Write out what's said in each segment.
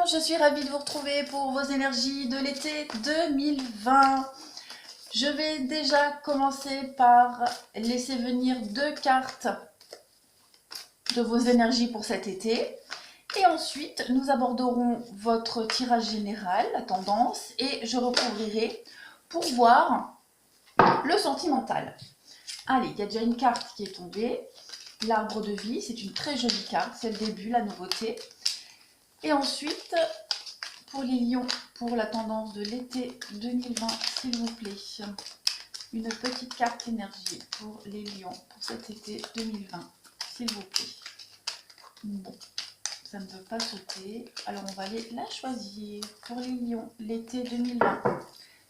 je suis ravie de vous retrouver pour vos énergies de l'été 2020. Je vais déjà commencer par laisser venir 2 cartes de vos énergies pour cet été. Et ensuite, nous aborderons votre tirage général, la tendance, et je recouvrirai pour voir le sentimental. Allez, il y a déjà une carte qui est tombée. L'arbre de vie, c'est une très jolie carte, c'est le début, la nouveauté. Et ensuite, pour les lions, pour la tendance de l'été 2020, s'il vous plaît, une petite carte énergie pour les lions pour cet été 2020, s'il vous plaît. Bon, ça ne veut pas sauter, alors on va aller la choisir pour les lions, l'été 2020,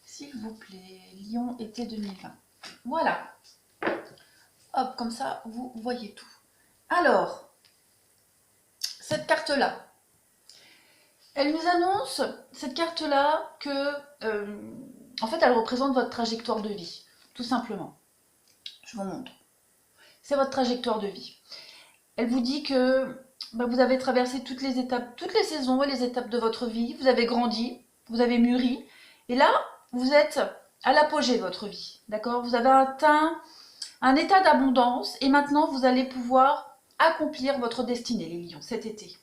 s'il vous plaît, lion, été 2020. Voilà, hop, comme ça, vous voyez tout. Alors, cette carte-là, elle nous annonce, cette carte-là, que, en fait, elle représente votre trajectoire de vie, tout simplement. Je vous montre. C'est votre trajectoire de vie. Elle vous dit que vous avez traversé toutes les étapes, toutes les saisons et les étapes de votre vie. Vous avez grandi, vous avez mûri. Et là, vous êtes à l'apogée de votre vie. D'accord? Vous avez atteint un état d'abondance et maintenant, vous allez pouvoir accomplir votre destinée, les lions, cet été.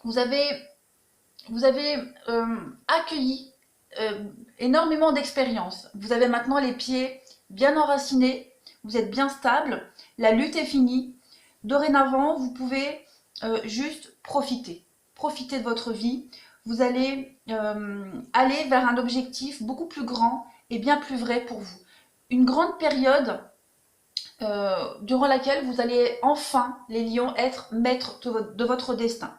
Vous avez accueilli énormément d'expériences. Vous avez maintenant les pieds bien enracinés, vous êtes bien stable, la lutte est finie. Dorénavant, vous pouvez juste profiter de votre vie. Vous allez aller vers un objectif beaucoup plus grand et bien plus vrai pour vous. Une grande période durant laquelle vous allez enfin, les lions, être maîtres de votre destin.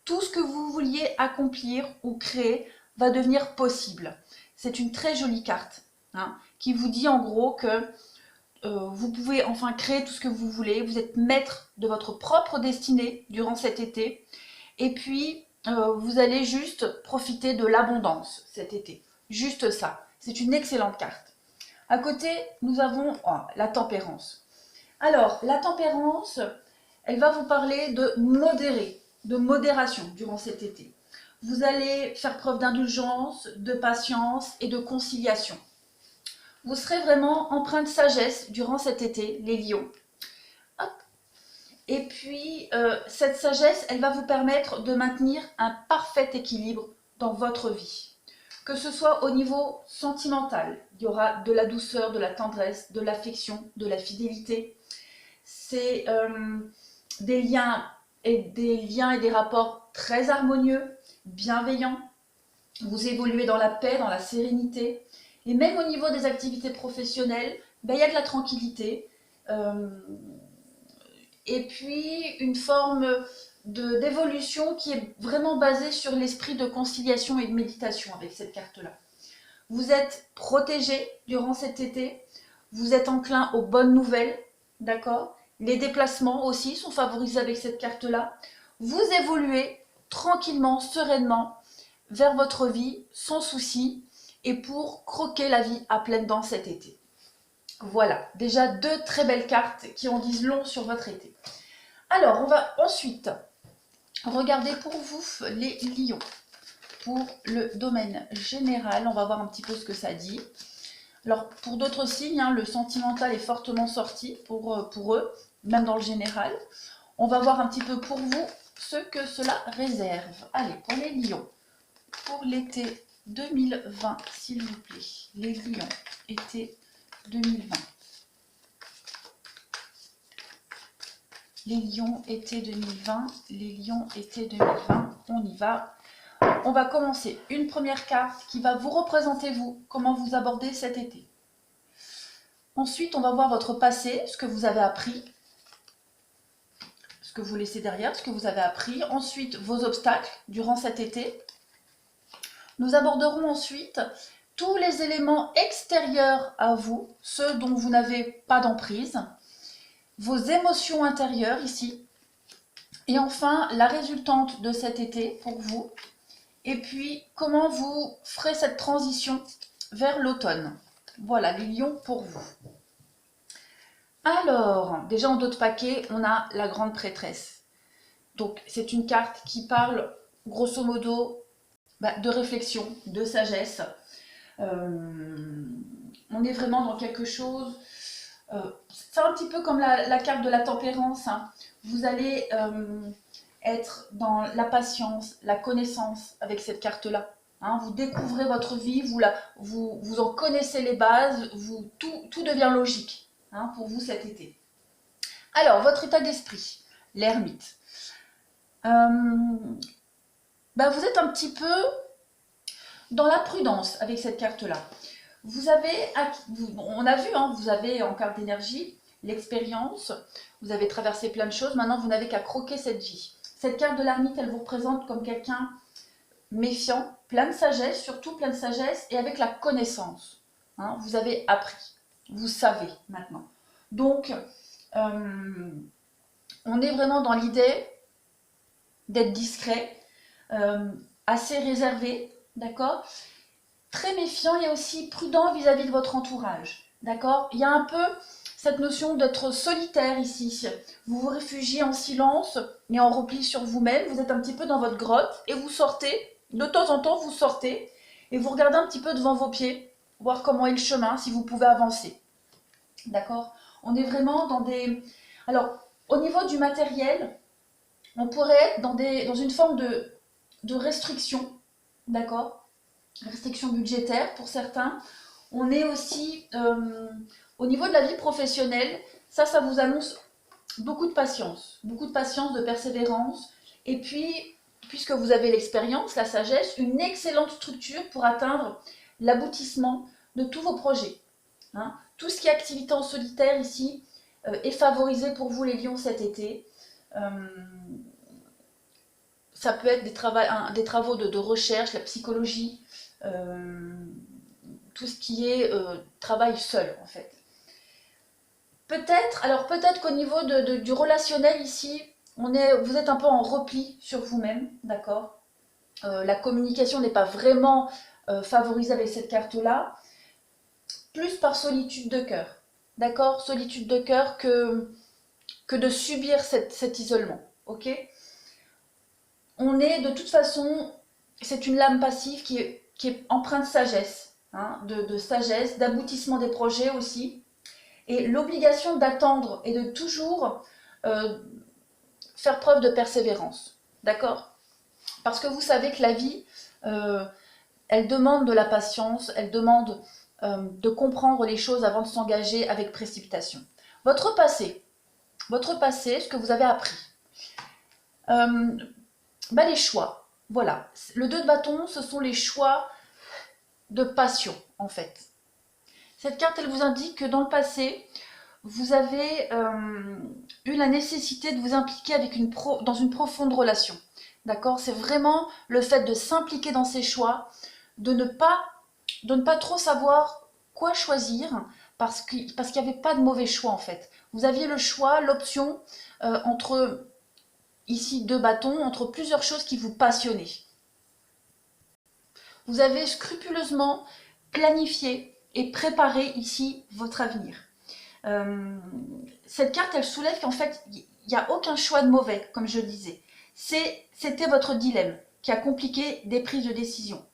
Tout ce que vous vouliez accomplir ou créer va devenir possible. C'est une très jolie carte qui vous dit en gros que vous pouvez enfin créer tout ce que vous voulez. Vous êtes maître de votre propre destinée durant cet été. Et puis, vous allez juste profiter de l'abondance cet été. Juste ça. C'est une excellente carte. À côté, nous avons la tempérance. Alors, la tempérance, elle va vous parler de modération durant cet été. Vous allez faire preuve d'indulgence, de patience et de conciliation. Vous serez vraiment empreint de sagesse durant cet été, les lions. Hop. Et puis, cette sagesse, elle va vous permettre de maintenir un parfait équilibre dans votre vie. Que ce soit au niveau sentimental, il y aura de la douceur, de la tendresse, de l'affection, de la fidélité. C'est des liens et des rapports très harmonieux, bienveillants. Vous évoluez dans la paix, dans la sérénité. Et même au niveau des activités professionnelles, il y a de la tranquillité. Et puis une forme d'évolution qui est vraiment basée sur l'esprit de conciliation et de méditation avec cette carte-là. Vous êtes protégé durant cet été. Vous êtes enclin aux bonnes nouvelles, d'accord ? Les déplacements aussi sont favorisés avec cette carte-là. Vous évoluez tranquillement, sereinement vers votre vie, sans souci, et pour croquer la vie à pleines dents cet été. Voilà, déjà 2 très belles cartes qui en disent long sur votre été. Alors, on va ensuite regarder pour vous les lions. Pour le domaine général, on va voir un petit peu ce que ça dit. Alors, pour d'autres signes, le sentimental est fortement sorti pour eux, même dans le général. On va voir un petit peu pour vous ce que cela réserve. Allez, pour les lions, pour l'été 2020, s'il vous plaît. Les lions, été 2020. Les lions, été 2020. Les lions, été 2020. On y va. On va commencer une première carte qui va vous représenter vous, comment vous abordez cet été. Ensuite, on va voir votre passé, ce que vous avez appris, ce que vous laissez derrière, ce que vous avez appris. Ensuite, vos obstacles durant cet été. Nous aborderons ensuite tous les éléments extérieurs à vous, ceux dont vous n'avez pas d'emprise, vos émotions intérieures ici, et enfin la résultante de cet été pour vous, et puis comment vous ferez cette transition vers l'automne. Voilà les lions pour vous. Alors, déjà en dos de paquet, on a la grande prêtresse. Donc c'est une carte qui parle grosso modo de réflexion, de sagesse. On est vraiment dans quelque chose, c'est un petit peu comme la carte de la tempérance, hein. Vous allez être dans la patience, la connaissance avec cette carte-là. Hein. Vous découvrez votre vie, vous en connaissez les bases, tout devient logique, hein, pour vous cet été. Alors, votre état d'esprit, l'ermite. Vous êtes un petit peu dans la prudence avec cette carte-là. Vous avez, on a vu, hein, vous avez en carte d'énergie l'expérience, vous avez traversé plein de choses, maintenant vous n'avez qu'à croquer cette vie. Cette carte de l'ermite, elle vous représente comme quelqu'un méfiant, plein de sagesse, surtout plein de sagesse, et avec la connaissance. Hein, vous avez appris, vous savez maintenant. Donc, on est vraiment dans l'idée d'être discret, assez réservé, d'accord ? Très méfiant et aussi prudent vis-à-vis de votre entourage, d'accord ? Il y a un peu cette notion d'être solitaire ici. Vous vous réfugiez en silence et en repli sur vous-même, vous êtes un petit peu dans votre grotte et vous sortez, de temps en temps vous sortez et vous regardez un petit peu devant vos pieds, voir comment est le chemin, si vous pouvez avancer, d'accord ? On est vraiment dans des... Alors, au niveau du matériel, on pourrait être dans une forme de restriction, d'accord ? Restriction budgétaire pour certains. On est aussi au niveau de la vie professionnelle, ça vous annonce beaucoup de patience, de persévérance, et puis, puisque vous avez l'expérience, la sagesse, une excellente structure pour atteindre l'aboutissement de tous vos projets. Hein. Tout ce qui est activité en solitaire ici est favorisé pour vous les lions cet été. Ça peut être des travaux de recherche, la psychologie, tout ce qui est travail seul en fait. Peut-être qu'au niveau du relationnel ici, vous êtes un peu en repli sur vous-même, d'accord ? La communication n'est pas vraiment favorisée avec cette carte-là, plus par solitude de cœur, d'accord ? Solitude de cœur que de subir cet isolement, ok ? On est de toute façon, c'est une lame passive qui est empreinte de sagesse, hein, de sagesse, d'aboutissement des projets aussi. Et l'obligation d'attendre et de toujours faire preuve de persévérance, d'accord ? Parce que vous savez que la vie, elle demande de la patience, elle demande de comprendre les choses avant de s'engager avec précipitation. Votre passé, ce que vous avez appris. Les choix, voilà. Le 2 de bâton, ce sont les choix de passion, en fait. Cette carte, elle vous indique que dans le passé, vous avez eu la nécessité de vous impliquer dans une profonde relation. D'accord ? C'est vraiment le fait de s'impliquer dans ses choix, de ne pas trop savoir quoi choisir, parce qu'il n'y avait pas de mauvais choix en fait. Vous aviez le choix, l'option entre, ici 2 bâtons, entre plusieurs choses qui vous passionnaient. Vous avez scrupuleusement planifié et préparé ici votre avenir. Cette carte, elle soulève qu'en fait, il n'y a aucun choix de mauvais, comme je le disais. C'était votre dilemme qui a compliqué des prises de décision.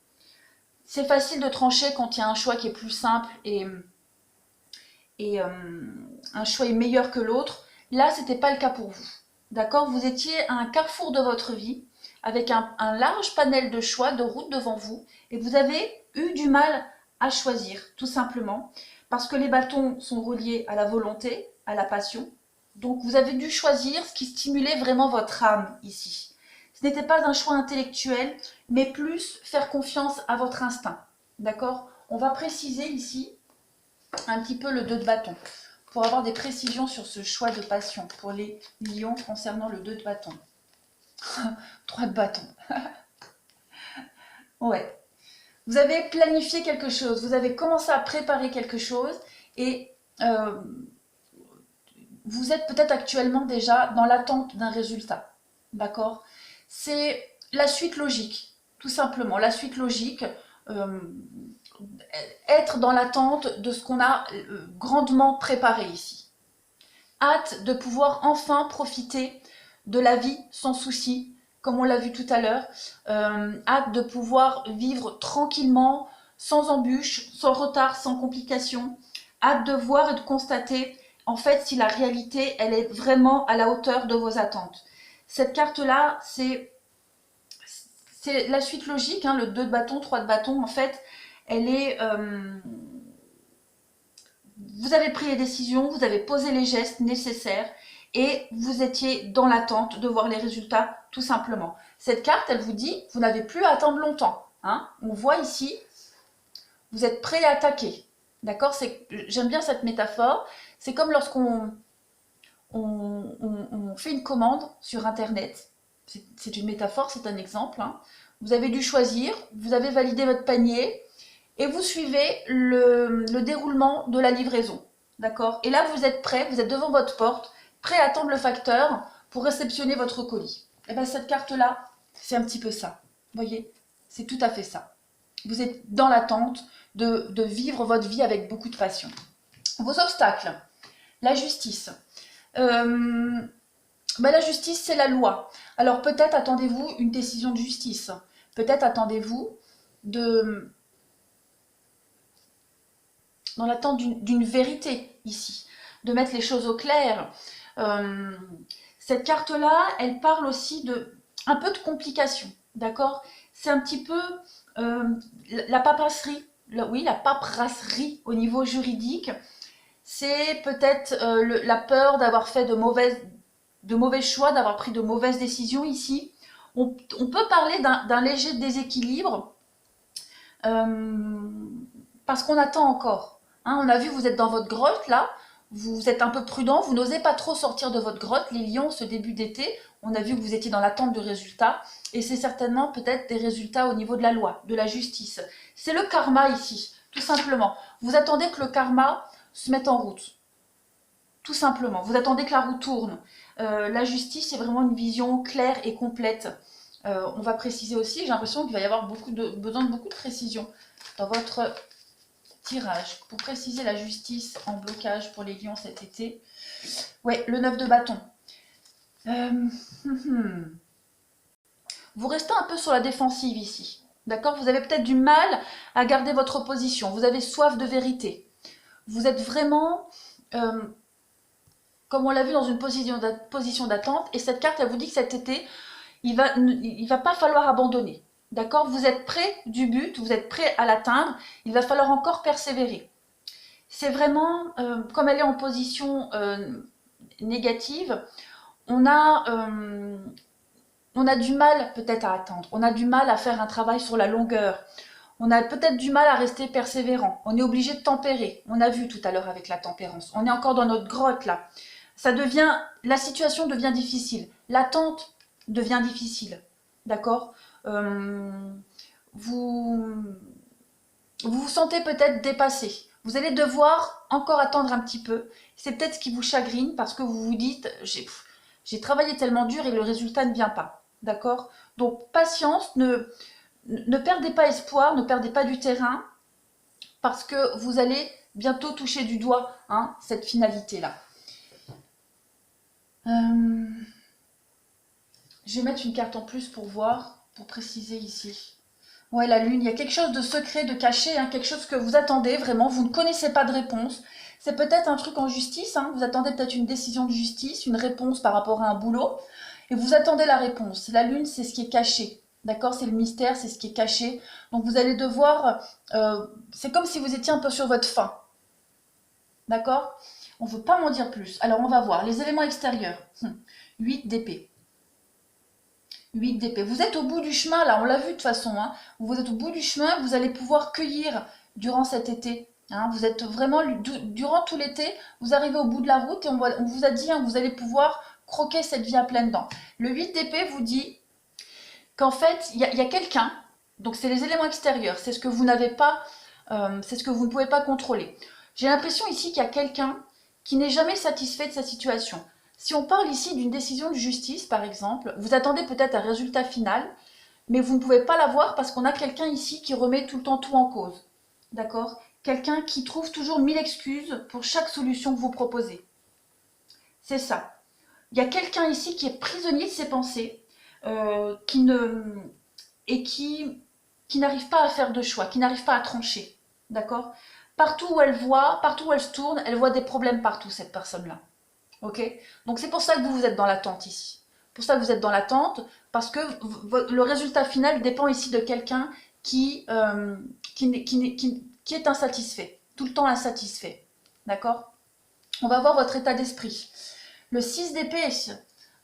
C'est facile de trancher quand il y a un choix qui est plus simple et un choix est meilleur que l'autre. Là, ce n'était pas le cas pour vous. D'accord ? Vous étiez à un carrefour de votre vie, avec un large panel de choix, de routes devant vous, et vous avez eu du mal à choisir, tout simplement, parce que les bâtons sont reliés à la volonté, à la passion. Donc vous avez dû choisir ce qui stimulait vraiment votre âme ici. Ce n'était pas un choix intellectuel, mais plus faire confiance à votre instinct. D'accord ? On va préciser ici un petit peu le 2 de bâton, pour avoir des précisions sur ce choix de passion pour les lions concernant le 2 de bâton. 3 de bâton. Ouais. Vous avez planifié quelque chose, vous avez commencé à préparer quelque chose et vous êtes peut-être actuellement déjà dans l'attente d'un résultat. D'accord ? C'est la suite logique, tout simplement. La suite logique, être dans l'attente de ce qu'on a grandement préparé ici. Hâte de pouvoir enfin profiter de la vie sans souci, comme on l'a vu tout à l'heure. Hâte de pouvoir vivre tranquillement, sans embûches, sans retard, sans complications. Hâte de voir et de constater en fait si la réalité elle est vraiment à la hauteur de vos attentes. Cette carte-là, c'est la suite logique, hein, le 2 de bâton, 3 de bâton, en fait, elle est... vous avez pris les décisions, vous avez posé les gestes nécessaires et vous étiez dans l'attente de voir les résultats tout simplement. Cette carte, elle vous dit, vous n'avez plus à attendre longtemps. Hein. On voit ici, vous êtes prêt à attaquer. D'accord? J'aime bien cette métaphore. C'est comme lorsqu'on on fait une commande sur Internet. C'est une métaphore, c'est un exemple. Hein. Vous avez dû choisir, vous avez validé votre panier et vous suivez le déroulement de la livraison. D'accord? Et là, vous êtes prêt, vous êtes devant votre porte, prêt à attendre le facteur pour réceptionner votre colis. Et bien cette carte-là, c'est un petit peu ça. Vous voyez? C'est tout à fait ça. Vous êtes dans l'attente de vivre votre vie avec beaucoup de passion. Vos obstacles. La justice. La justice, c'est la loi. Alors peut-être attendez-vous une décision de justice. Peut-être attendez-vous dans l'attente d'une vérité ici, de mettre les choses au clair. Cette carte-là, elle parle aussi un peu de complications, d'accord? C'est un petit peu la paperasserie, oui, la paperasserie au niveau juridique. C'est peut-être la peur d'avoir fait de mauvais choix, d'avoir pris de mauvaises décisions ici. On peut parler d'un léger déséquilibre parce qu'on attend encore. Hein, on a vu, vous êtes dans votre grotte là, vous êtes un peu prudent, vous n'osez pas trop sortir de votre grotte, les lions, ce début d'été. On a vu que vous étiez dans l'attente de résultats et c'est certainement peut-être des résultats au niveau de la loi, de la justice. C'est le karma ici, tout simplement. Vous attendez que le karma se mette en route. Tout simplement. Vous attendez que la roue tourne. La justice, c'est vraiment une vision claire et complète. On va préciser aussi, j'ai l'impression qu'il va y avoir besoin de beaucoup de précision dans votre tirage. Pour préciser la justice en blocage pour les lions cet été. Ouais, le 9 de bâton. Vous restez un peu sur la défensive ici. D'accord? Vous avez peut-être du mal à garder votre position. Vous avez soif de vérité. Vous êtes vraiment, comme on l'a vu, dans une position d'attente. Et cette carte, elle vous dit que cet été, il va pas falloir abandonner. D'accord? Vous êtes près du but, vous êtes prêt à l'atteindre. Il va falloir encore persévérer. C'est vraiment, comme elle est en position négative, on a du mal peut-être à attendre. On a du mal à faire un travail sur la longueur. On a peut-être du mal à rester persévérant. On est obligé de tempérer. On a vu tout à l'heure avec la tempérance. On est encore dans notre grotte là. La situation devient difficile. L'attente devient difficile. D'accord? Vous vous sentez peut-être dépassé. Vous allez devoir encore attendre un petit peu. C'est peut-être ce qui vous chagrine parce que vous vous dites j'ai travaillé tellement dur et le résultat ne vient pas. D'accord? Donc patience, ne perdez pas espoir, ne perdez pas du terrain, parce que vous allez bientôt toucher du doigt cette finalité-là. Je vais mettre une carte en plus pour voir, pour préciser ici. Ouais, la lune, il y a quelque chose de secret, de caché, quelque chose que vous attendez vraiment, vous ne connaissez pas de réponse. C'est peut-être un truc en justice, vous attendez peut-être une décision de justice, une réponse par rapport à un boulot, et vous attendez la réponse. La lune, c'est ce qui est caché. D'accord? C'est le mystère, c'est ce qui est caché. Donc vous allez devoir... c'est comme si vous étiez un peu sur votre faim. D'accord? On ne veut pas m'en dire plus. Alors on va voir. Les éléments extérieurs. 8 d'épée. 8 d'épée. Vous êtes au bout du chemin, là. On l'a vu de toute façon. Vous êtes au bout du chemin. Vous allez pouvoir cueillir durant cet été. Vous êtes vraiment... Durant tout l'été, vous arrivez au bout de la route et on vous a dit que vous allez pouvoir croquer cette vie à pleines dents. Le 8 d'épée vous dit... qu'en fait, il y a quelqu'un, donc c'est les éléments extérieurs, c'est ce que vous n'avez pas, c'est ce que vous ne pouvez pas contrôler. J'ai l'impression ici qu'il y a quelqu'un qui n'est jamais satisfait de sa situation. Si on parle ici d'une décision de justice, par exemple, vous attendez peut-être un résultat final, mais vous ne pouvez pas l'avoir parce qu'on a quelqu'un ici qui remet tout le temps tout en cause. D'accord? Quelqu'un qui trouve toujours 1000 excuses pour chaque solution que vous proposez. C'est ça. il y a quelqu'un ici qui est prisonnier de ses pensées, qui ne et qui n'arrive pas à faire de choix, qui n'arrive pas à trancher. D'accord? Partout où elle voit, partout où elle se tourne, elle voit des problèmes partout, cette personne-là. Ok? Donc c'est pour ça que vous êtes dans l'attente ici. Pour ça que vous êtes dans l'attente, parce que le résultat final dépend ici de quelqu'un qui est insatisfait, tout le temps insatisfait. D'accord? On va voir votre état d'esprit. Le 6 d'épée,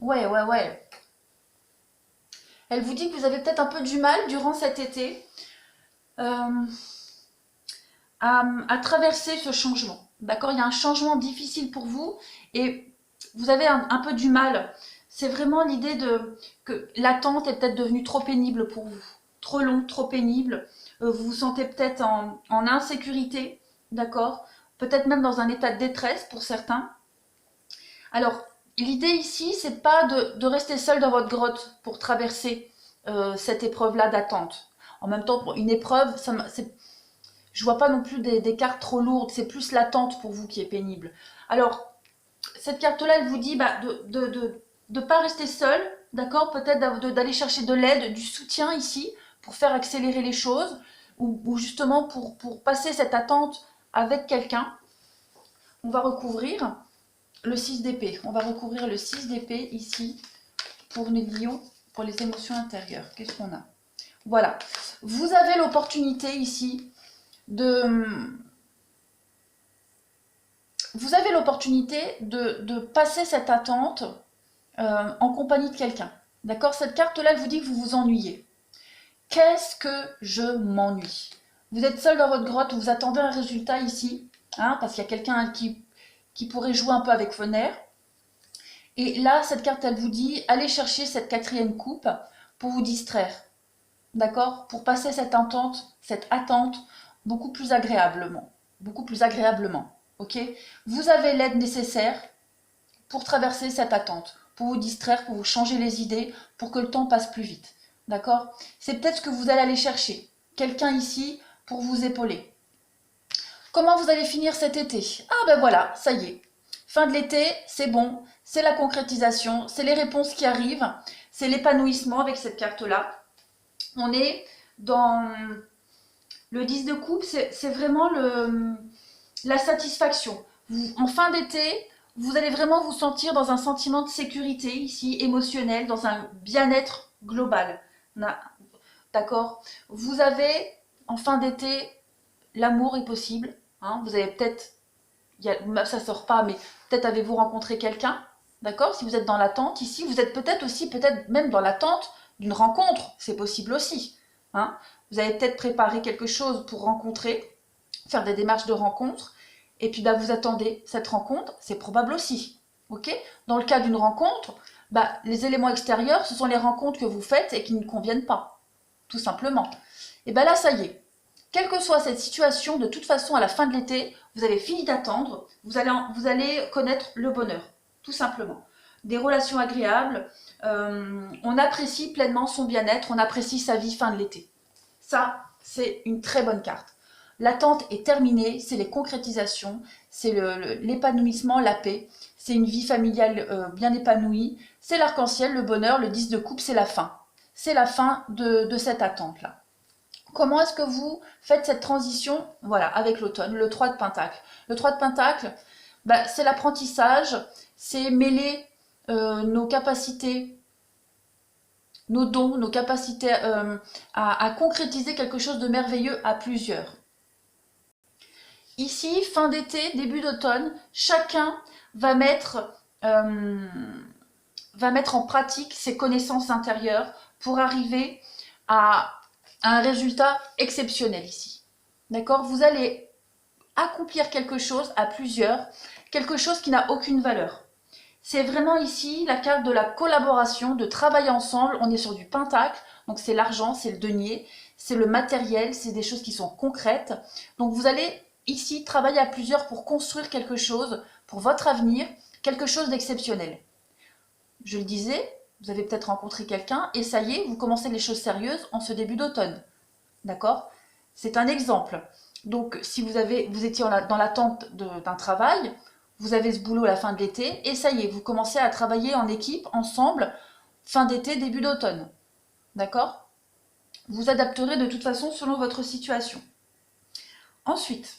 ouais. Elle vous dit que vous avez peut-être un peu du mal durant cet été à traverser ce changement. D'accord? Il y a un changement difficile pour vous et vous avez un peu du mal. C'est vraiment l'idée que l'attente est peut-être devenue trop pénible pour vous. Trop long, trop pénible. Vous vous sentez peut-être en insécurité. D'accord? Peut-être même dans un état de détresse pour certains. Alors, l'idée ici, c'est pas de rester seul dans votre grotte pour traverser cette épreuve-là d'attente. En même temps, pour une épreuve, je vois pas non plus des cartes trop lourdes, c'est plus l'attente pour vous qui est pénible. Alors, cette carte-là, elle vous dit de pas rester seul, d'accord? Peut-être d'aller chercher de l'aide, du soutien ici, pour faire accélérer les choses, ou justement pour passer cette attente avec quelqu'un. On va recouvrir le 6 d'épée. On va recouvrir le 6 d'épée ici, pour les lions, pour les émotions intérieures. Qu'est-ce qu'on a? Voilà. Vous avez l'opportunité ici vous avez l'opportunité de passer cette attente en compagnie de quelqu'un. D'accord? Cette carte-là, elle vous dit que vous vous ennuyez. Qu'est-ce que je m'ennuie? Vous êtes seul dans votre grotte, vous attendez un résultat ici, hein, parce qu'il y a quelqu'un qui pourrait jouer un peu avec vos nerfs. Et là, cette carte, elle vous dit, allez chercher cette 4e coupe pour vous distraire. D'accord? Pour passer cette attente beaucoup plus agréablement. Beaucoup plus agréablement. Ok? Vous avez l'aide nécessaire pour traverser cette attente, pour vous distraire, pour vous changer les idées, pour que le temps passe plus vite. D'accord? C'est peut-être ce que vous allez aller chercher. Quelqu'un ici pour vous épauler. Comment vous allez finir cet été? Ah ben voilà, ça y est. Fin de l'été, c'est bon, c'est la concrétisation, c'est les réponses qui arrivent, c'est l'épanouissement avec cette carte-là. On est dans le 10 de coupe, c'est vraiment la satisfaction. En fin d'été, vous allez vraiment vous sentir dans un sentiment de sécurité ici, émotionnel, dans un bien-être global. D'accord? Vous avez, en fin d'été, l'amour est possible. Hein, vous avez peut-être, ça sort pas, mais peut-être avez-vous rencontré quelqu'un. D'accord? Si vous êtes dans l'attente ici, vous êtes peut-être même dans l'attente d'une rencontre. C'est possible aussi. Hein? Vous avez peut-être préparé quelque chose pour rencontrer, faire des démarches de rencontre. Et puis vous attendez cette rencontre, c'est probable aussi. Ok? Dans le cas d'une rencontre, les éléments extérieurs, ce sont les rencontres que vous faites et qui ne conviennent pas. Tout simplement. Et là, ça y est. Quelle que soit cette situation, de toute façon, à la fin de l'été, vous avez fini d'attendre, vous allez connaître le bonheur, tout simplement. Des relations agréables, on apprécie pleinement son bien-être, on apprécie sa vie fin de l'été. Ça, c'est une très bonne carte. L'attente est terminée, c'est les concrétisations, c'est l'épanouissement, la paix, c'est une vie familiale bien épanouie, c'est l'arc-en-ciel, le bonheur, le 10 de coupe, c'est la fin. C'est la fin de cette attente-là. Comment est-ce que vous faites cette transition? Voilà, avec l'automne, le 3 de Pentacle. Le 3 de Pentacle, c'est l'apprentissage, c'est mêler nos capacités, nos dons, nos capacités à concrétiser quelque chose de merveilleux à plusieurs. Ici, fin d'été, début d'automne, chacun va mettre en pratique ses connaissances intérieures pour arriver à un résultat exceptionnel ici. D'accord? Vous allez accomplir quelque chose à plusieurs, quelque chose qui n'a aucune valeur. C'est vraiment ici la carte de la collaboration, de travailler ensemble. On est sur du pentacle, donc c'est l'argent, c'est le denier, c'est le matériel, c'est des choses qui sont concrètes. Donc vous allez ici travailler à plusieurs pour construire quelque chose pour votre avenir, quelque chose d'exceptionnel. Je le disais, vous avez peut-être rencontré quelqu'un et ça y est, vous commencez les choses sérieuses en ce début d'automne. D'accord? C'est un exemple. Donc si vous étiez dans l'attente d'un travail, vous avez ce boulot à la fin de l'été, et ça y est, vous commencez à travailler en équipe, ensemble, fin d'été, début d'automne. D'accord? Vous adapterez de toute façon selon votre situation. Ensuite,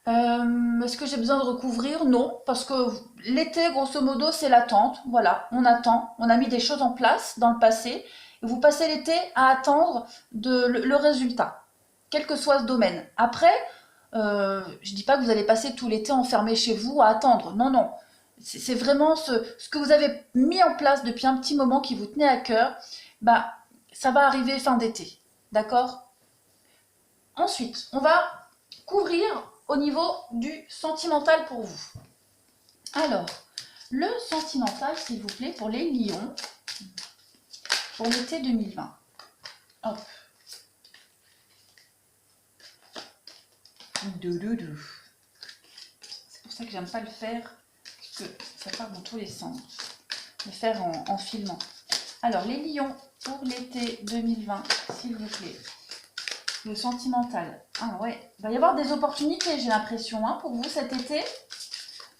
est-ce que j'ai besoin de recouvrir? Non, parce que l'été, grosso modo, c'est l'attente. Voilà, on attend, on a mis des choses en place dans le passé, et vous passez l'été à attendre le résultat, quel que soit ce domaine. Après, je dis pas que vous allez passer tout l'été enfermé chez vous à attendre. Non, non. C'est vraiment ce que vous avez mis en place depuis un petit moment qui vous tenait à cœur. Bah, ça va arriver fin d'été. D'accord? Ensuite, on va couvrir au niveau du sentimental pour vous. Alors, le sentimental, s'il vous plaît, pour les lions, pour l'été 2020. Hop. C'est pour ça que j'aime pas le faire, parce que ça part dans tous les sens. Le faire en filmant. Alors, les lions pour l'été 2020, s'il vous plaît. Le sentimental. Ah ouais, il va y avoir des opportunités, j'ai l'impression, hein, pour vous cet été.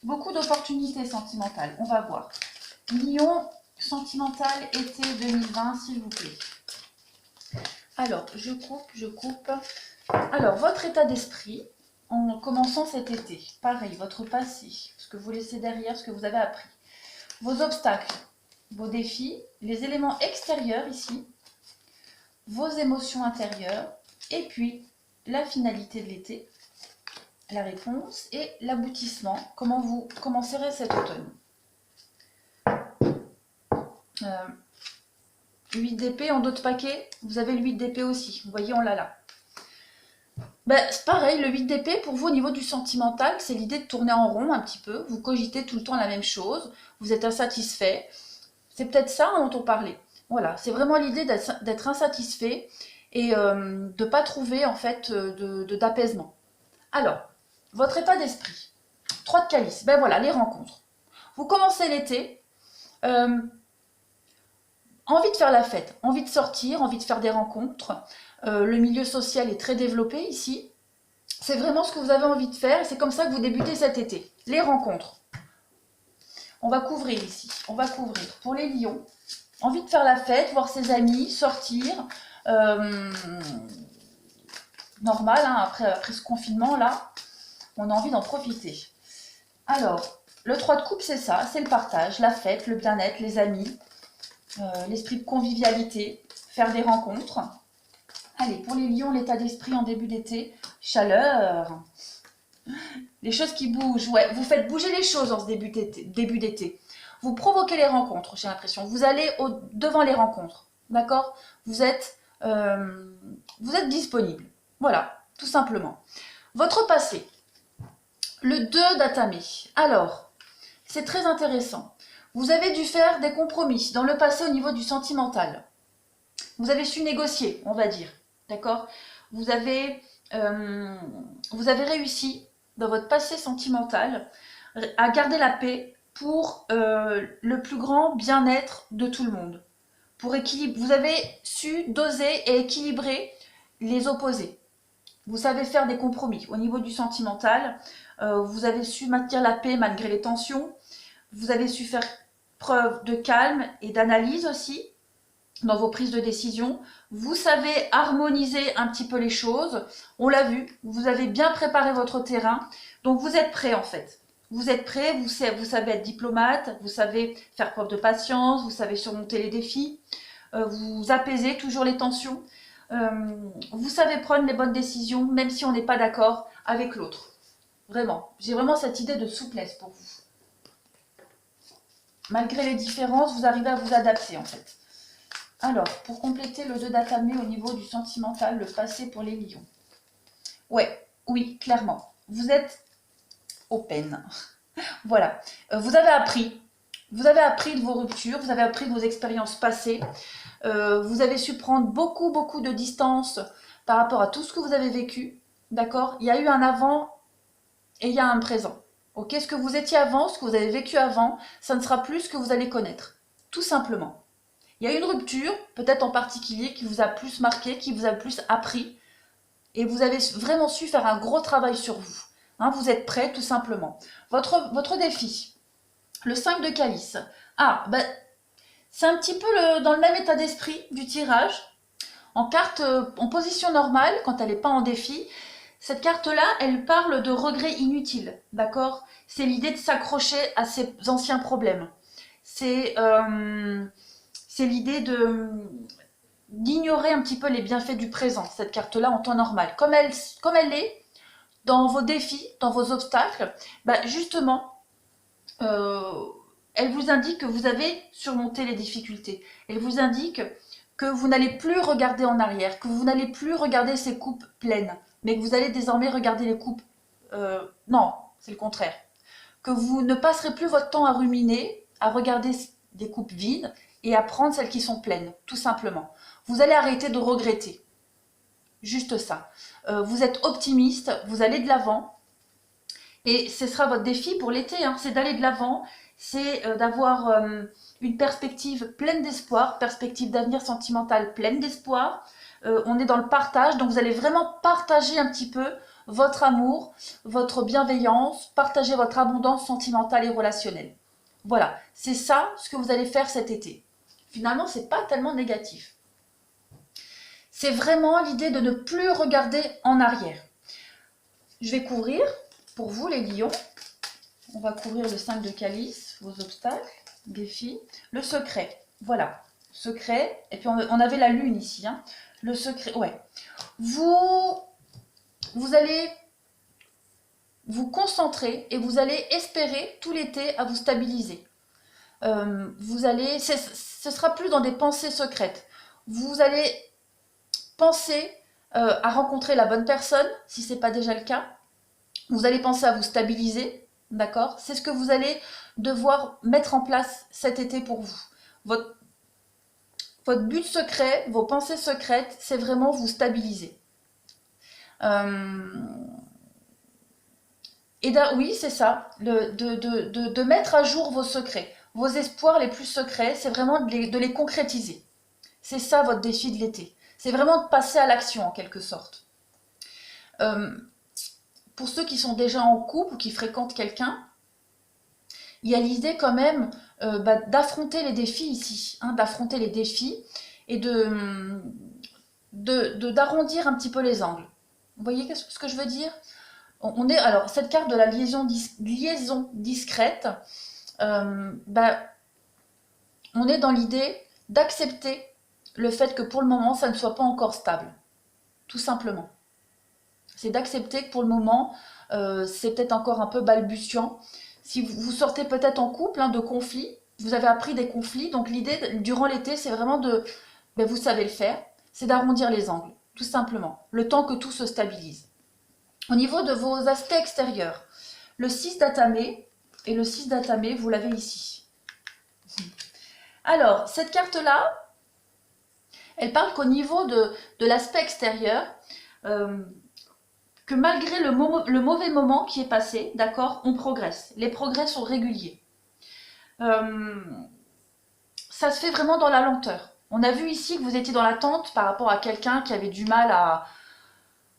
Beaucoup d'opportunités sentimentales, on va voir. Lion, sentimental, été 2020, s'il vous plaît. Alors, je coupe. Alors, votre état d'esprit, en commençant cet été. Pareil, votre passé, ce que vous laissez derrière, ce que vous avez appris. Vos obstacles, vos défis, les éléments extérieurs ici, vos émotions intérieures, et puis la finalité de l'été, la réponse et l'aboutissement, comment vous commencerez cet automne. 8 d'épée en d'autres paquets, vous avez le 8 d'épée aussi, vous voyez on l'a là. Ben, c'est pareil, le 8 d'épée pour vous au niveau du sentimental, c'est l'idée de tourner en rond un petit peu, vous cogitez tout le temps la même chose, vous êtes insatisfait, c'est peut-être ça dont on parlait. Voilà, c'est vraiment l'idée d'être insatisfait et de ne pas trouver en fait d'apaisement. Alors, votre état d'esprit, 3 de calice, ben voilà, les rencontres. Vous commencez l'été, envie de faire la fête, envie de sortir, envie de faire des rencontres. Le milieu social est très développé ici. C'est vraiment ce que vous avez envie de faire et c'est comme ça que vous débutez cet été. Les rencontres. On va couvrir ici, on va couvrir pour les lions. Envie de faire la fête, voir ses amis, sortir. Normal, hein, après ce confinement là, on a envie d'en profiter. Alors, le 3 de coupe, c'est ça, c'est le partage, la fête, le bien-être, les amis, l'esprit de convivialité, faire des rencontres. Allez, pour les lions, l'état d'esprit en début d'été, chaleur, les choses qui bougent, ouais, vous faites bouger les choses en ce début d'été. Vous provoquez les rencontres, j'ai l'impression. Vous allez devant les rencontres, d'accord? Vous êtes disponible. Voilà, tout simplement. Votre passé, le 2 d'Atame. Alors, c'est très intéressant. Vous avez dû faire des compromis dans le passé au niveau du sentimental. Vous avez su négocier, on va dire, d'accord? Vous avez réussi dans votre passé sentimental à garder la paix pour le plus grand bien-être de tout le monde. Vous avez su doser et équilibrer les opposés. Vous savez faire des compromis au niveau du sentimental. Vous avez su maintenir la paix malgré les tensions. Vous avez su faire preuve de calme et d'analyse aussi dans vos prises de décision. Vous savez harmoniser un petit peu les choses. On l'a vu, vous avez bien préparé votre terrain. Donc vous êtes prêt en fait. Vous êtes prêt, vous savez être diplomate, vous savez faire preuve de patience, vous savez surmonter les défis, vous apaisez toujours les tensions. Vous savez prendre les bonnes décisions, même si on n'est pas d'accord avec l'autre. Vraiment, j'ai vraiment cette idée de souplesse pour vous. Malgré les différences, vous arrivez à vous adapter en fait. Alors, pour compléter le 2 d'Atame au niveau du sentimental, le passé pour les lions. Ouais, oui, clairement. Vous êtes open. Voilà. Vous avez appris. Vous avez appris de vos ruptures, vous avez appris de vos expériences passées. Vous avez su prendre beaucoup de distance par rapport à tout ce que vous avez vécu. D'accord? Il y a eu un avant et il y a un présent. Ok? Ce que vous étiez avant, ce que vous avez vécu avant, ça ne sera plus ce que vous allez connaître. Tout simplement. Il y a une rupture, peut-être en particulier, qui vous a plus marqué, qui vous a plus appris. Et vous avez vraiment su faire un gros travail sur vous. Hein, vous êtes prêt tout simplement. Votre défi, le 5 de calice. Ah, ben, c'est un petit peu dans le même état d'esprit du tirage. En carte, en position normale, quand elle n'est pas en défi, cette carte-là, elle parle de regrets inutiles, d'accord? C'est l'idée de s'accrocher à ses anciens problèmes. C'est l'idée d'ignorer un petit peu les bienfaits du présent, cette carte-là en temps normal. Comme elle est dans vos défis, dans vos obstacles, bah justement, elle vous indique que vous avez surmonté les difficultés. Elle vous indique que vous n'allez plus regarder en arrière, que vous n'allez plus regarder ces coupes pleines, mais que vous allez désormais regarder les coupes... non, c'est le contraire. Que vous ne passerez plus votre temps à ruminer, à regarder des coupes vides et à prendre celles qui sont pleines, tout simplement. Vous allez arrêter de regretter. Juste ça. Vous êtes optimiste, vous allez de l'avant. Et ce sera votre défi pour l'été, hein, c'est d'aller de l'avant, c'est d'avoir une perspective pleine d'espoir, perspective d'avenir sentimental pleine d'espoir. On est dans le partage, donc vous allez vraiment partager un petit peu votre amour, votre bienveillance, partager votre abondance sentimentale et relationnelle. Voilà, c'est ça ce que vous allez faire cet été. Finalement, c'est pas tellement négatif. C'est vraiment l'idée de ne plus regarder en arrière. Je vais couvrir, pour vous les lions, on va couvrir le 5 de calice, vos obstacles, défis, le secret. Voilà, secret, et puis on avait la lune ici, hein. Le secret, ouais. Vous allez vous concentrer et vous allez espérer tout l'été à vous stabiliser. Ce sera plus dans des pensées secrètes. Vous allez penser à rencontrer la bonne personne, si ce n'est pas déjà le cas. Vous allez penser à vous stabiliser, d'accord? C'est ce que vous allez devoir mettre en place cet été pour vous. Votre but secret, vos pensées secrètes, c'est vraiment vous stabiliser. Oui, c'est ça, de mettre à jour vos secrets. Vos espoirs les plus secrets, c'est vraiment de les concrétiser. C'est ça votre défi de l'été. C'est vraiment de passer à l'action en quelque sorte. Pour ceux qui sont déjà en couple ou qui fréquentent quelqu'un, il y a l'idée quand même d'affronter les défis ici, hein, d'affronter les défis et d'arrondir un petit peu les angles. Vous voyez ce que je veux dire? Alors, cette carte de la liaison discrète, on est dans l'idée d'accepter le fait que pour le moment, ça ne soit pas encore stable. Tout simplement. C'est d'accepter que pour le moment, c'est peut-être encore un peu balbutiant. Si vous sortez peut-être en couple de conflits, vous avez appris des conflits, donc l'idée durant l'été, c'est vraiment vous savez le faire, c'est d'arrondir les angles, tout simplement, le temps que tout se stabilise. Au niveau de vos aspects extérieurs, le 6 d'atamé, et le 6 d'atamé, vous l'avez ici. Alors, cette carte-là, elle parle qu'au niveau de l'aspect extérieur, que malgré le mauvais moment qui est passé, d'accord, on progresse. Les progrès sont réguliers. Ça se fait vraiment dans la lenteur. On a vu ici que vous étiez dans l'attente par rapport à quelqu'un qui avait du mal à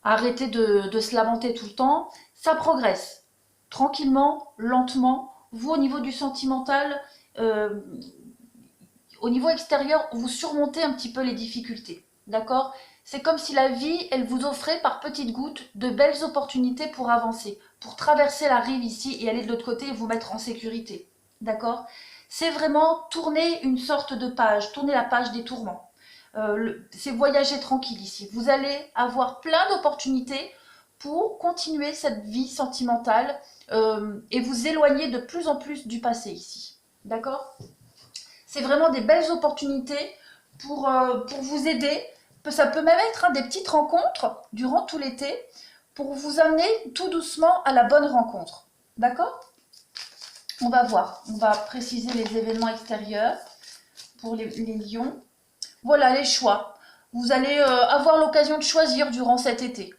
arrêter de se lamenter tout le temps. Ça progresse. Tranquillement, lentement. Vous, au niveau du sentimental, au niveau extérieur, vous surmontez un petit peu les difficultés. D'accord ? C'est comme si la vie, elle vous offrait par petites gouttes de belles opportunités pour avancer, pour traverser la rive ici et aller de l'autre côté et vous mettre en sécurité. D'accord? C'est vraiment tourner une sorte de page, tourner la page des tourments. C'est voyager tranquille ici. Vous allez avoir plein d'opportunités pour continuer cette vie sentimentale et vous éloigner de plus en plus du passé ici. D'accord? C'est vraiment des belles opportunités pour vous aider. Ça peut même être des petites rencontres durant tout l'été pour vous amener tout doucement à la bonne rencontre. D'accord? On va voir. On va préciser les événements extérieurs pour les lions. Voilà les choix. Vous allez avoir l'occasion de choisir durant cet été.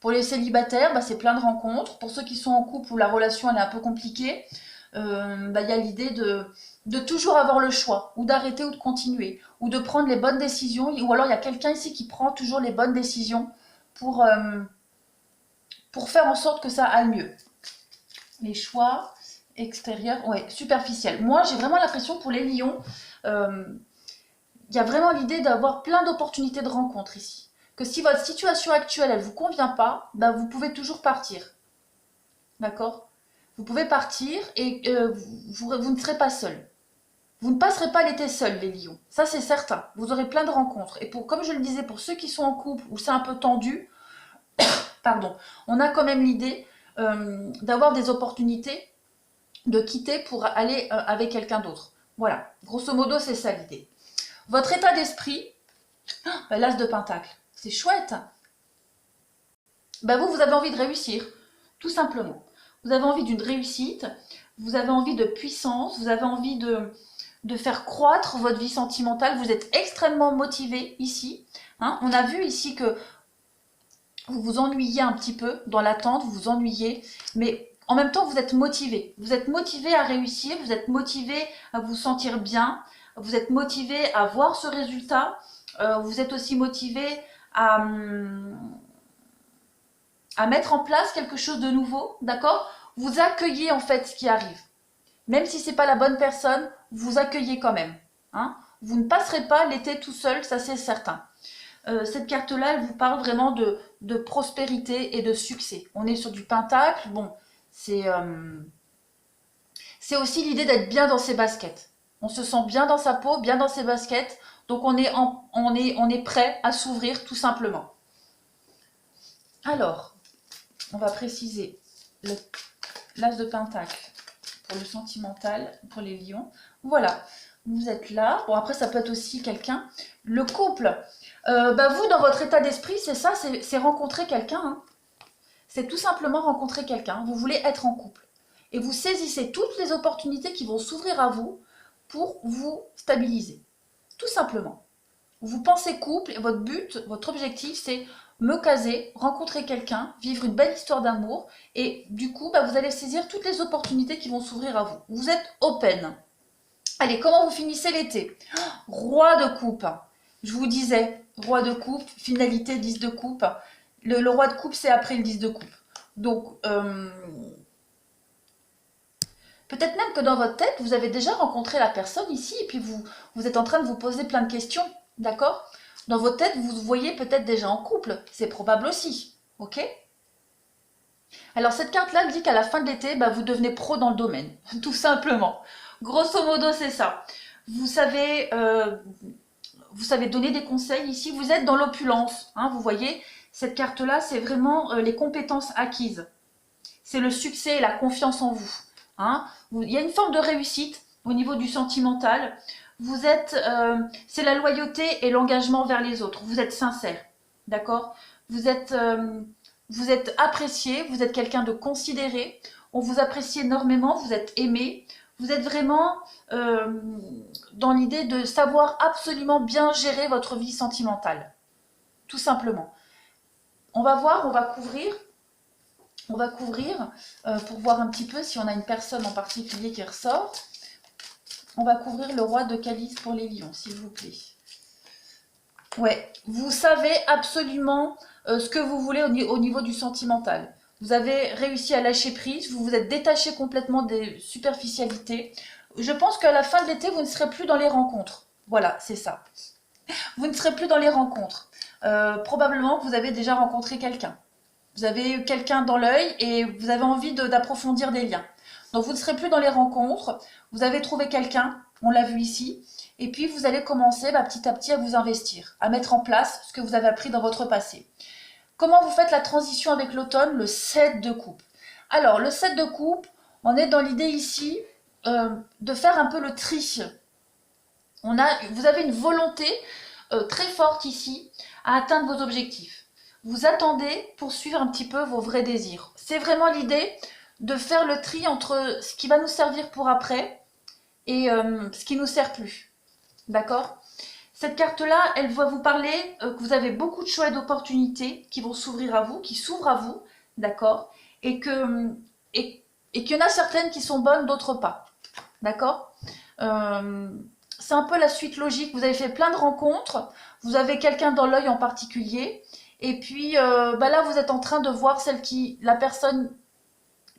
Pour les célibataires, c'est plein de rencontres. Pour ceux qui sont en couple où la relation elle est un peu compliquée, y a l'idée de toujours avoir le choix, ou d'arrêter ou de continuer, ou de prendre les bonnes décisions, ou alors il y a quelqu'un ici qui prend toujours les bonnes décisions pour pour faire en sorte que ça aille mieux. Les choix extérieurs, ouais, superficiels. Moi, j'ai vraiment l'impression pour les lions, il y a vraiment l'idée d'avoir plein d'opportunités de rencontre ici. Que si votre situation actuelle, elle ne vous convient pas, ben vous pouvez toujours partir. D'accord? Vous pouvez partir et vous ne serez pas seul. Vous ne passerez pas l'été seul, les lions. Ça, c'est certain. Vous aurez plein de rencontres. Et comme je le disais, pour ceux qui sont en couple où c'est un peu tendu, pardon, on a quand même l'idée d'avoir des opportunités de quitter pour aller avec quelqu'un d'autre. Voilà, grosso modo, c'est ça l'idée. Votre état d'esprit, l'as de pentacle, c'est chouette. Ben vous avez envie de réussir, tout simplement. Vous avez envie d'une réussite, vous avez envie de puissance, vous avez envie de faire croître votre vie sentimentale. Vous êtes extrêmement motivé ici. Hein. On a vu ici que vous vous ennuyez un petit peu dans l'attente, vous vous ennuyez, mais en même temps, vous êtes motivé. Vous êtes motivé à réussir, vous êtes motivé à vous sentir bien, vous êtes motivé à voir ce résultat, vous êtes aussi motivé à mettre en place quelque chose de nouveau, d'accord? Vous accueillez en fait ce qui arrive. Même si ce n'est pas la bonne personne, vous accueillez quand même. Hein? Vous ne passerez pas l'été tout seul, ça c'est certain. Cette carte-là, elle vous parle vraiment de prospérité et de succès. On est sur du pentacle, bon, c'est aussi l'idée d'être bien dans ses baskets. On se sent bien dans sa peau, bien dans ses baskets, donc on est prêt à s'ouvrir tout simplement. Alors, on va préciser l'as de pentacle pour le sentimental, pour les lions. Voilà, vous êtes là. Bon, après, ça peut être aussi quelqu'un. Le couple, vous, dans votre état d'esprit, c'est ça, c'est rencontrer quelqu'un. Hein. C'est tout simplement rencontrer quelqu'un. Vous voulez être en couple. Et vous saisissez toutes les opportunités qui vont s'ouvrir à vous pour vous stabiliser. Tout simplement. Vous pensez couple et votre but, votre objectif, c'est me caser, rencontrer quelqu'un, vivre une belle histoire d'amour. Et du coup, vous allez saisir toutes les opportunités qui vont s'ouvrir à vous. Vous êtes open. Allez, comment vous finissez l'été? Roi de coupe. Je vous disais, roi de coupe, finalité 10 de coupe. Le roi de coupe, c'est après le 10 de coupe. Donc, peut-être même que dans votre tête, vous avez déjà rencontré la personne ici et puis vous êtes en train de vous poser plein de questions, d'accord? Dans votre tête, vous vous voyez peut-être déjà en couple, c'est probable aussi, ok? Alors cette carte-là dit qu'à la fin de l'été, vous devenez pro dans le domaine, tout simplement. Grosso modo, c'est ça. Vous savez donner des conseils ici, vous êtes dans l'opulence, hein, vous voyez? Cette carte-là, c'est vraiment les compétences acquises. C'est le succès et la confiance en vous. Hein. Il y a une forme de réussite au niveau du sentimental. Vous êtes, c'est la loyauté et l'engagement vers les autres. Vous êtes sincère, d'accord? Vous êtes apprécié, vous êtes quelqu'un de considéré. On vous apprécie énormément, vous êtes aimé. Vous êtes vraiment dans l'idée de savoir absolument bien gérer votre vie sentimentale. Tout simplement. On va voir, on va couvrir pour voir un petit peu si on a une personne en particulier qui ressort. On va couvrir le roi de calice pour les lions, s'il vous plaît. Ouais, vous savez absolument ce que vous voulez au niveau du sentimental. Vous avez réussi à lâcher prise, vous vous êtes détaché complètement des superficialités. Je pense qu'à la fin de l'été, vous ne serez plus dans les rencontres. Voilà, c'est ça. Vous ne serez plus dans les rencontres. Probablement que vous avez déjà rencontré quelqu'un. Vous avez quelqu'un dans l'œil et vous avez envie d'approfondir des liens. Donc vous ne serez plus dans les rencontres, vous avez trouvé quelqu'un, on l'a vu ici, et puis vous allez commencer petit à petit à vous investir, à mettre en place ce que vous avez appris dans votre passé. Comment vous faites la transition avec l'automne? Le 7 de coupe. Alors le 7 de coupe, on est dans l'idée ici de faire un peu le tri. Vous avez une volonté très forte ici à atteindre vos objectifs. Vous attendez pour suivre un petit peu vos vrais désirs. C'est vraiment l'idée de faire le tri entre ce qui va nous servir pour après et ce qui ne nous sert plus. D'accord? Cette carte-là, elle va vous parler que vous avez beaucoup de choix et d'opportunités qui vont s'ouvrir à vous, qui s'ouvrent à vous, d'accord? Et qu'il y en a certaines qui sont bonnes, d'autres pas. D'accord? C'est un peu la suite logique. Vous avez fait plein de rencontres, vous avez quelqu'un dans l'œil en particulier, Et puis là, vous êtes en train de voir la personne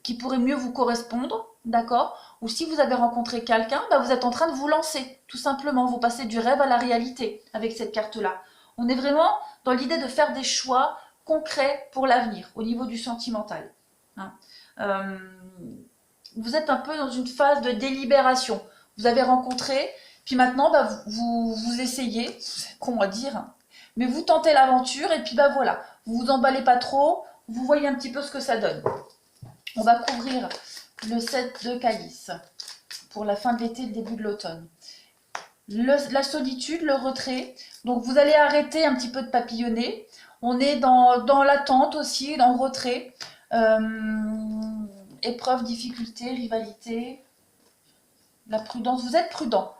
qui pourrait mieux vous correspondre, d'accord? Ou si vous avez rencontré quelqu'un, vous êtes en train de vous lancer, tout simplement. Vous passez du rêve à la réalité avec cette carte-là. On est vraiment dans l'idée de faire des choix concrets pour l'avenir, au niveau du sentimental. Hein. Euh, vous êtes un peu dans une phase de délibération. Vous avez rencontré, puis maintenant, vous essayez, c'est con à dire, hein, mais vous tentez l'aventure, et puis voilà, vous vous emballez pas trop, vous voyez un petit peu ce que ça donne. On va couvrir le 7 de calice pour la fin de l'été, le début de l'automne. La solitude, le retrait. Donc vous allez arrêter un petit peu de papillonner. On est dans l'attente aussi, dans le retrait. Épreuve, difficulté, rivalité. La prudence. Vous êtes prudent.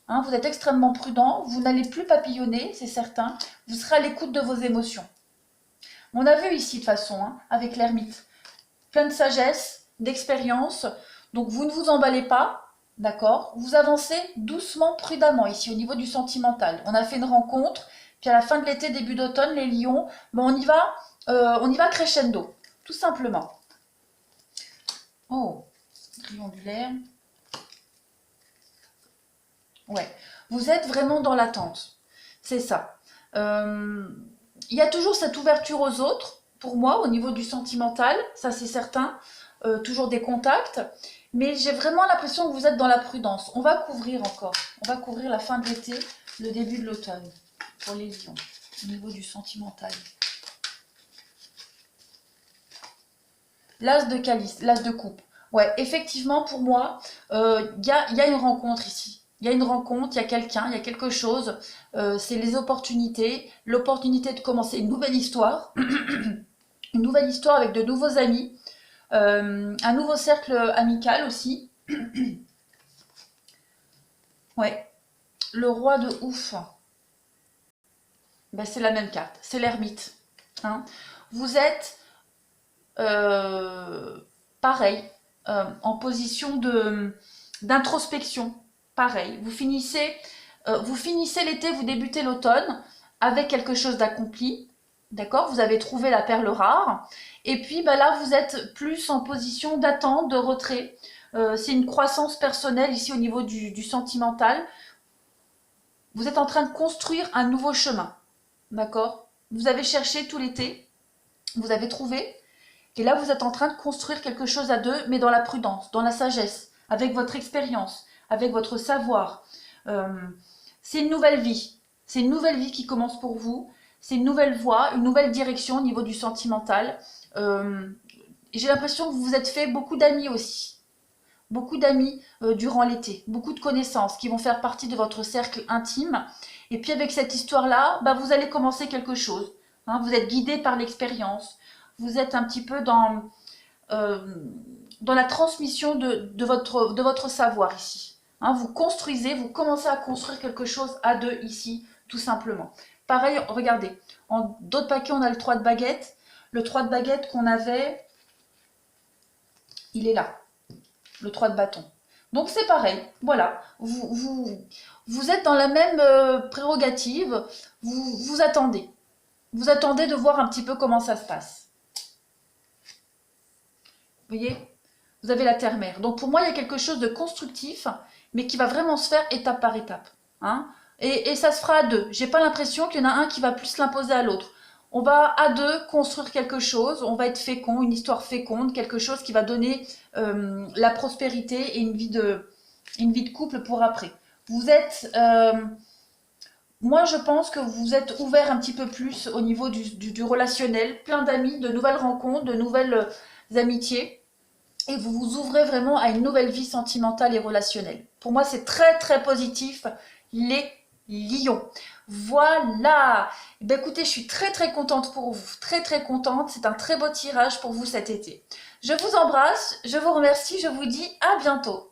Hein, vous êtes extrêmement prudent. Vous n'allez plus papillonner, c'est certain. Vous serez à l'écoute de vos émotions. On a vu ici de toute façon, hein, avec l'ermite. Plein de sagesse, d'expérience. Donc vous ne vous emballez pas, d'accord? Vous avancez doucement, prudemment ici au niveau du sentimental. On a fait une rencontre, puis à la fin de l'été, début d'automne, les lions, on y va crescendo, tout simplement. Oh, triangulaire. Ouais, vous êtes vraiment dans l'attente, c'est ça. Il y a toujours cette ouverture aux autres, pour moi, au niveau du sentimental, ça c'est certain, toujours des contacts, mais j'ai vraiment l'impression que vous êtes dans la prudence. On va couvrir encore, on va couvrir la fin de l'été, le début de l'automne, pour les lions, au niveau du sentimental. L'as de calice, l'as de coupe. Ouais, effectivement, pour moi, y a une rencontre ici. Il y a une rencontre, il y a quelqu'un, il y a quelque chose. C'est les opportunités, l'opportunité de commencer une nouvelle histoire. Une nouvelle histoire avec de nouveaux amis. Un nouveau cercle amical aussi. Ouais. Le roi de ouf. C'est la même carte. C'est l'ermite. Hein. Vous êtes pareil, en position d'introspection. Pareil. Vous finissez l'été, vous débutez l'automne avec quelque chose d'accompli. D'accord? Vous avez trouvé la perle rare. Et puis là, vous êtes plus en position d'attente, de retrait. C'est une croissance personnelle ici au niveau du sentimental. Vous êtes en train de construire un nouveau chemin. D'accord? Vous avez cherché tout l'été. Vous avez trouvé. Et là, vous êtes en train de construire quelque chose à deux, mais dans la prudence, dans la sagesse, avec votre expérience, avec votre savoir. C'est une nouvelle vie. C'est une nouvelle vie qui commence pour vous. C'est une nouvelle voie, une nouvelle direction au niveau du sentimental. J'ai l'impression que vous vous êtes fait beaucoup d'amis aussi. Beaucoup d'amis durant l'été. Beaucoup de connaissances qui vont faire partie de votre cercle intime. Et puis avec cette histoire-là, vous allez commencer quelque chose. Hein, vous êtes guidé par l'expérience. Vous êtes un petit peu dans la transmission de votre savoir ici. Hein, vous construisez, vous commencez à construire quelque chose à deux ici, tout simplement. Pareil, regardez, en d'autres paquets, on a le 3 de baguette. Le 3 de baguette qu'on avait, il est là, le 3 de bâton. Donc c'est pareil, voilà, vous êtes dans la même prérogative, vous attendez. Vous attendez de voir un petit peu comment ça se passe. Vous voyez? Vous avez la terre-mère. Donc pour moi, il y a quelque chose de constructif, mais qui va vraiment se faire étape par étape. Hein? Et ça se fera à deux. J'ai pas l'impression qu'il y en a un qui va plus l'imposer à l'autre. On va à deux construire quelque chose, on va être fécond, une histoire féconde, quelque chose qui va donner la prospérité et une vie de couple pour après. Vous êtes... moi, je pense que vous êtes ouvert un petit peu plus au niveau du relationnel, plein d'amis, de nouvelles rencontres, de nouvelles amitiés. Et vous vous ouvrez vraiment à une nouvelle vie sentimentale et relationnelle. Pour moi, c'est très, très positif, les lions. Voilà. Écoutez, je suis très, très contente pour vous. Très, très contente. C'est un très beau tirage pour vous cet été. Je vous embrasse, je vous remercie, je vous dis à bientôt.